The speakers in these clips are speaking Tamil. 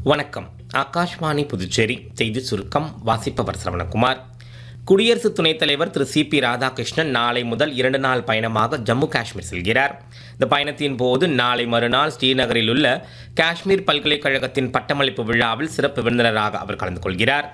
வணக்கம். ஆகாஷ்வாணி புதுச்சேரி செய்தி சுருக்கம் வாசிப்பவர் சரவணகுமார். குடியரசு துணைத் தலைவர் திரு சி.பி. ராதாகிருஷ்ணன் நாளை முதல் 2 நாள் பயணமாக ஜம்மு காஷ்மீர் செல்கிறார். இந்த பயணத்தின் போது நாளை மறுநாள் ஸ்ரீநகரில் உள்ள காஷ்மீர் பல்கலைக்கழகத்தின் பட்டமளிப்பு விழாவில் சிறப்பு விருந்தினராக அவர் கலந்து கொள்கிறார்.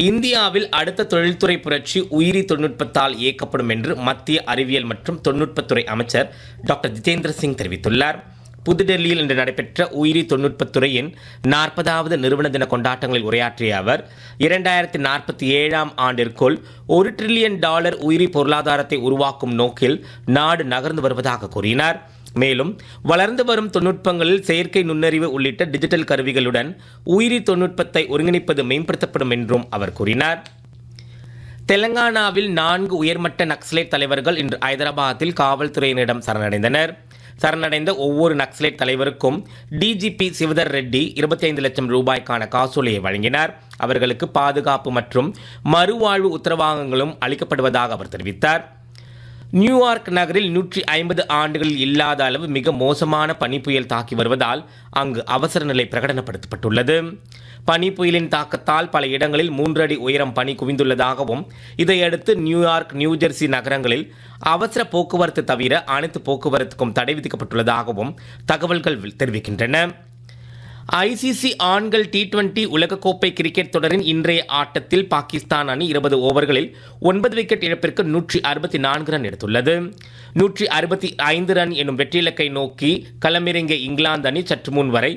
இந்தியாவில் அடுத்த தொழில்துறை புரட்சி உயிரி தொழில்நுட்பத்தால் இயக்கப்படும் என்று மத்திய அறிவியல் மற்றும் தொழில்நுட்பத்துறை அமைச்சர் டாக்டர் ஜிதேந்திர சிங் தெரிவித்துள்ளார். புதுடெல்லியில் இன்று நடைபெற்ற உயிரி தொழில்நுட்பத்துறையின் 40வது நிறுவன தின கொண்டாட்டங்களில் உரையாற்றிய அவர் 2047ஆம் ஆண்டிற்குள் $1 டிரில்லியன் உயிரி பொருளாதாரத்தை உருவாக்கும் நோக்கில் நாடு நகர்ந்து வருவதாக கூறினார். மேலும் வளர்ந்து வரும் தொழில்நுட்பங்களில் செயற்கை நுண்ணறிவு உள்ளிட்ட டிஜிட்டல் கருவிகளுடன் உயிரி தொழில்நுட்பத்தை ஒருங்கிணைப்பது மேம்படுத்தப்படும் என்றும் அவர் கூறினார். தெலங்கானாவில் 4 உயர்மட்ட நக்சலைட் தலைவர்கள் இன்று ஐதராபாத்தில் காவல்துறையினரிடம் சரணடைந்த ஒவ்வொரு நக்சலைட் தலைவருக்கும் டிஜிபி சிவதர் ரெட்டி 25 லட்சம் ரூபாய்க்கான காசோலையை வழங்கினார். அவர்களுக்கு பாதுகாப்பு மற்றும் மறுவாழ்வு உத்தரவாதங்களும் அளிக்கப்படுவதாக அவர் தெரிவித்தார். நியூயார்க் நகரில் 150 ஆண்டுகளில் இல்லாத அளவு மிக மோசமான பனிப்புயல் தாக்கி வருவதால் அங்கு அவசர நிலை பிரகடனப்படுத்தப்பட்டுள்ளது. பனிப்புயலின் தாக்கத்தால் பல இடங்களில் 3 அடி உயரம் பனி குவிந்துள்ளதாகவும் இதையடுத்து நியூயார்க், நியூஜெர்சி நகரங்களில் அவசர போக்குவரத்து தவிர அனைத்து போக்குவரத்துக்கும் தடை விதிக்கப்பட்டுள்ளதாகவும் தகவல்கள் தெரிவிக்கின்றன. ஐசிசி ஆண்கள் T20 உலகக்கோப்பை கிரிக்கெட் தொடரின் இன்றைய ஆட்டத்தில் பாகிஸ்தான் அணி 20 ஓவர்களில் 9 விக்கெட் இழப்பிற்கு 164 ரன் எடுத்துள்ளது. 165 ரன் எனும் வெற்றி இலக்கை நோக்கி களமிறங்கிய இங்கிலாந்து அணி சற்று முன் வரை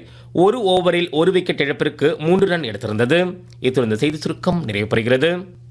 1 ஓவரில் 1 விக்கெட் இழப்பிற்கு 3 ரன் எடுத்திருந்தது. இத்துடன் செய்தி சுருக்கம் நிறைவு பெறுகிறது.